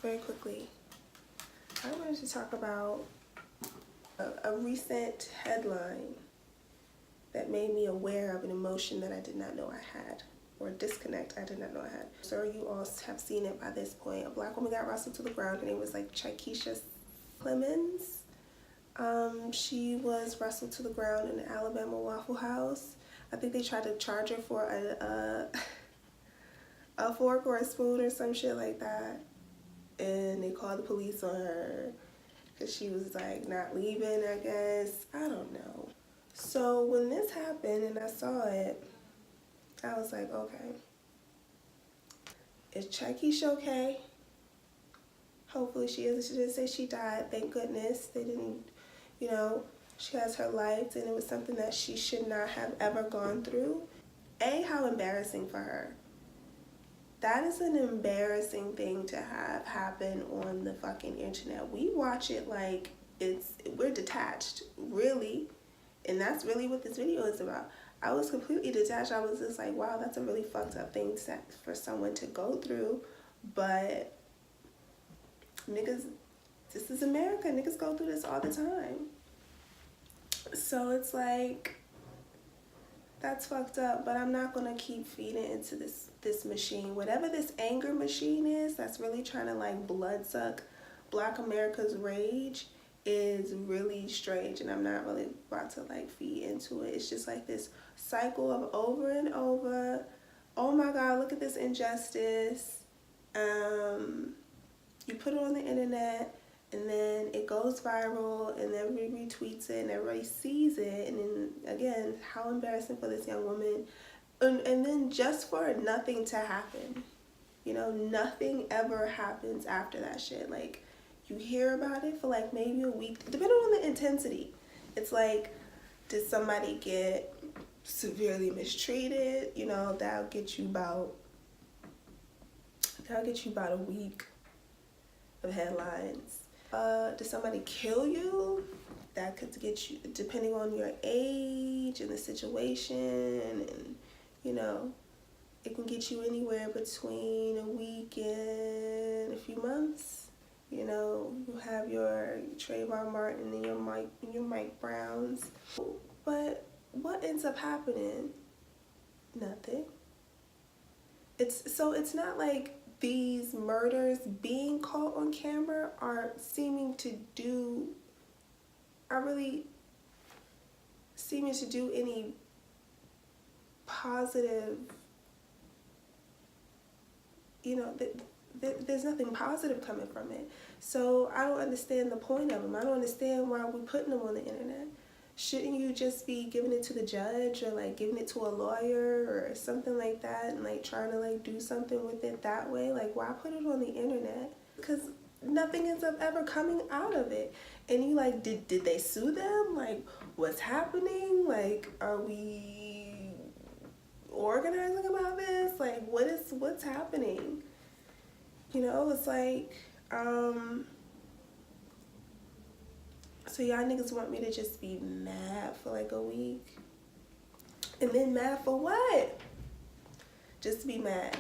very quickly, I wanted to talk about a recent headline that made me aware of an emotion that I did not know I had, or a disconnect I did not know I had. So you all have seen it by this point. A black woman got wrestled to the ground. Her name was like Chiquisha Clemens. She was wrestled to the ground in the Alabama Waffle House. I think they tried to charge her for a fork or a spoon or some shit like that. And they called the police on her because she was like not leaving, I guess. I don't know. So when this happened and I saw it, I was like, okay. Is Chiquisha okay? Hopefully she is. She didn't say she died. Thank goodness. They didn't, you know, she has her life, and it was something that she should not have ever gone through. How embarrassing for her. That is an embarrassing thing to have happen on the fucking internet. We watch it like we're detached, really. And that's really what this video is about. I was completely detached. I was just like, wow, that's a really fucked up thing for someone to go through. But niggas, this is America. Niggas go through this all the time. So it's like, that's fucked up, but I'm not gonna keep feeding into this machine. Whatever this anger machine is that's really trying to like blood suck Black America's rage is really strange, and I'm not really about to like feed into it. It's just like this cycle of over and over. Oh my God, look at this injustice. You put it on the internet, and then it goes viral, and everybody retweets it, and everybody sees it, and then again, how embarrassing for this young woman. And then just for nothing to happen, you know, nothing ever happens after that shit. Like, you hear about it for like maybe a week, depending on the intensity. It's like, did somebody get severely mistreated? You know, that'll get you about a week of headlines. Did somebody kill you? That could get you, depending on your age and the situation, and you know, it can get you anywhere between a week and a few months. You know, you have your Trayvon Martin and your Mike Browns. But what ends up happening? Nothing. It's not like these murders being caught on camera are really seeming to do any positive, you know, there's nothing positive coming from it. So I don't understand the point of them. I don't understand why we're putting them on the internet. Shouldn't you just be giving it to the judge, or like giving it to a lawyer or something like that, and like trying to like do something with it that way? Like, why put it on the internet? Because nothing ends up ever coming out of it. And you like, did they sue them? Like, what's happening? Like, are we organizing about this? Like, what's happening? You know, it's like, so y'all niggas want me to just be mad for like a week? And then mad for what? Just to be mad.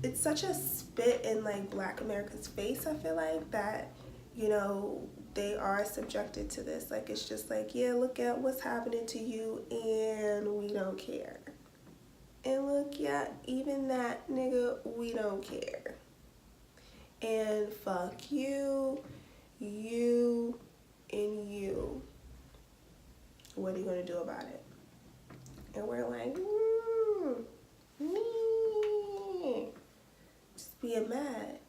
It's such a spit in like Black America's face, I feel like, that, you know, they are subjected to this. Like, it's just like, yeah, look at what's happening to you, and we don't care. And look, yeah, even that, nigga, we don't care. And fuck you, you, and you. What are you gonna do about it? And we're like, just being mad.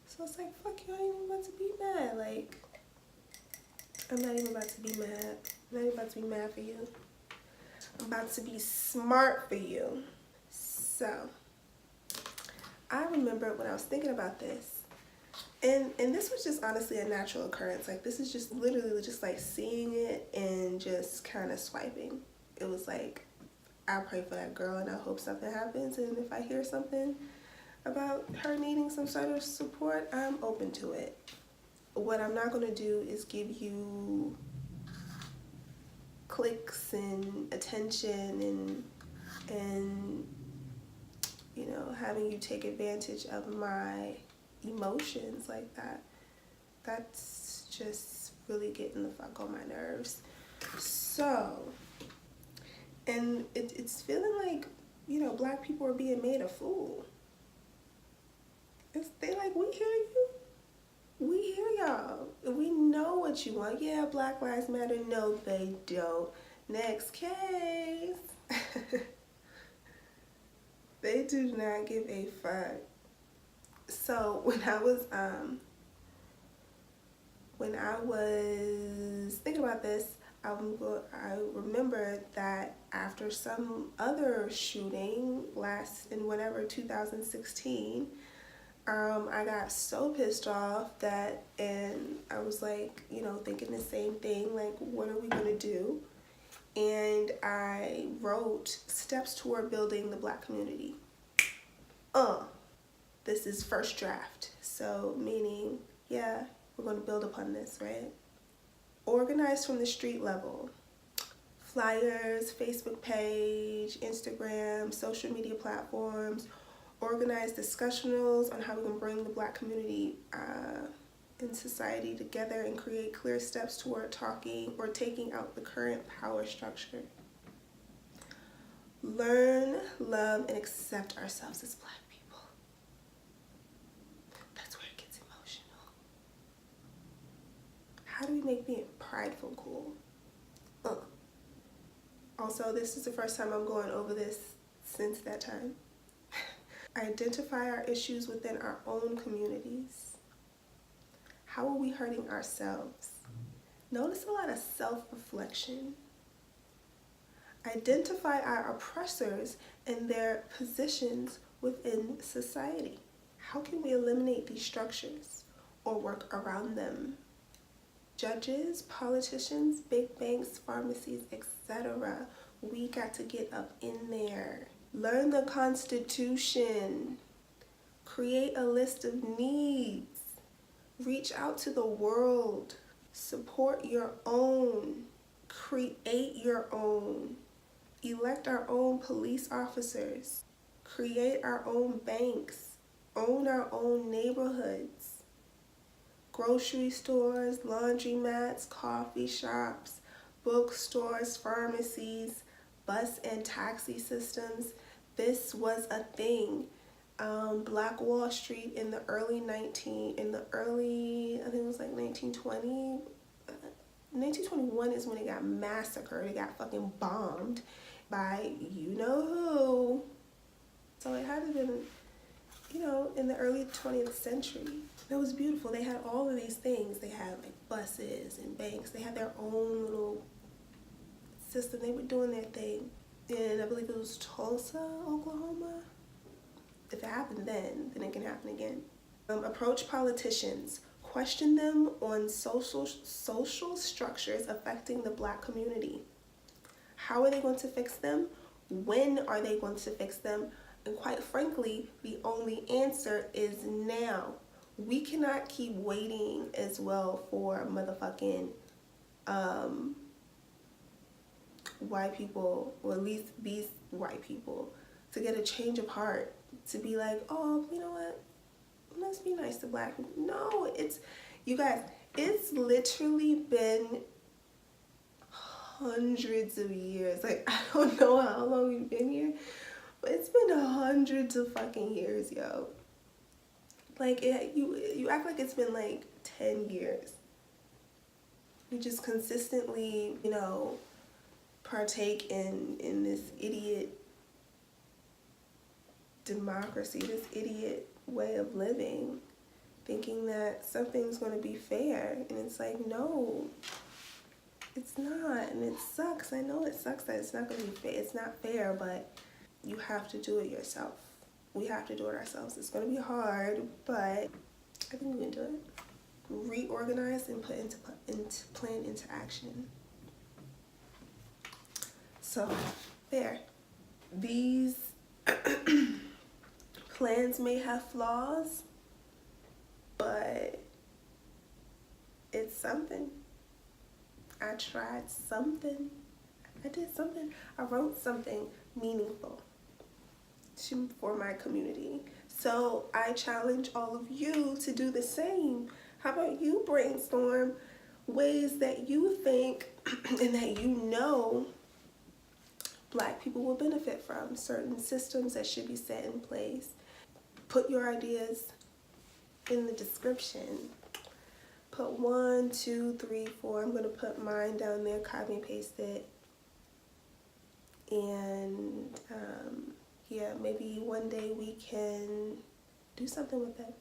So it's like, fuck you, I ain't even about to be mad. Like, I'm not even about to be mad. I'm not even about to be mad for you. I'm about to be smart for you. So, I remember when I was thinking about this, and this was just honestly a natural occurrence. Like, this is just literally just like seeing it and just kind of swiping. It was like, I pray for that girl and I hope something happens, and if I hear something about her needing some sort of support, I'm open to it. What I'm not going to do is give you clicks and attention and you know, having you take advantage of my emotions like that. That's just really getting the fuck on my nerves. So, and it's feeling like, you know, black people are being made a fool. They like, we hear you. We hear y'all. We know what you want. Yeah, Black Lives Matter. No, they don't. Next case. They do not give a fuck. So when I was thinking about this, I remember that after some other shooting in whatever 2016, I got so pissed off and I was like, you know, thinking the same thing, like, what are we gonna do? And I wrote steps toward building the black community. This is first draft, so meaning, yeah, we're gonna build upon this, right? Organize from the street level. Flyers, Facebook page, Instagram, social media platforms, organize discussionals on how we can bring the black community in society together and create clear steps toward taking out the current power structure. Learn, love, and accept ourselves as black people. That's where it gets emotional. How do we make being prideful cool? Also, this is the first time I'm going over this since that time. Identify our issues within our own communities. How are we hurting ourselves? Notice a lot of self-reflection. Identify our oppressors and their positions within society. How can we eliminate these structures or work around them? Judges, politicians, big banks, pharmacies, etc. We got to get up in there. Learn the Constitution. Create a list of needs. Reach out to the world. Support your own. Create your own. Elect our own police officers. Create our own banks. Own our own neighborhoods. Grocery stores, laundromats, coffee shops, bookstores, pharmacies, bus and taxi systems. This was a thing. Black Wall Street in the early, I think it was like 1920. 1921 is when it got massacred. It got fucking bombed by you know who. So it had to been, you know, in the early 20th century. It was beautiful. They had all of these things. They had like buses and banks. They had their own little system. They were doing their thing. And I believe it was Tulsa, Oklahoma. If it happened then it can happen again. Approach politicians. Question them on social structures affecting the black community. How are they going to fix them? When are they going to fix them? And quite frankly, the only answer is now. We cannot keep waiting as well for motherfucking white people, or at least these white people, to get a change of heart, to be like, oh, you know what? Let's be nice to black people. No, you guys, it's literally been hundreds of years. Like, I don't know how long we've been here, but it's been hundreds of fucking years, yo. Like, you act like it's been like 10 years. We just consistently, you know, partake in this idiot democracy, this idiot way of living, thinking that something's going to be fair. And it's like, no, it's not. And it sucks. I know it sucks that it's not going to be fair. It's not fair, but you have to do it yourself. We have to do it ourselves. It's going to be hard, but I think we can do it. Reorganize and put into plan into action. So, there. These plans may have flaws, but it's something. I tried something. I did something. I wrote something meaningful for my community. So I challenge all of you to do the same. How about you brainstorm ways that you think and that you know Black people will benefit from, certain systems that should be set in place. Put your ideas in the description. Put 1, 2, 3, 4. I'm going to put mine down there, copy and paste it. And yeah, maybe one day we can do something with it.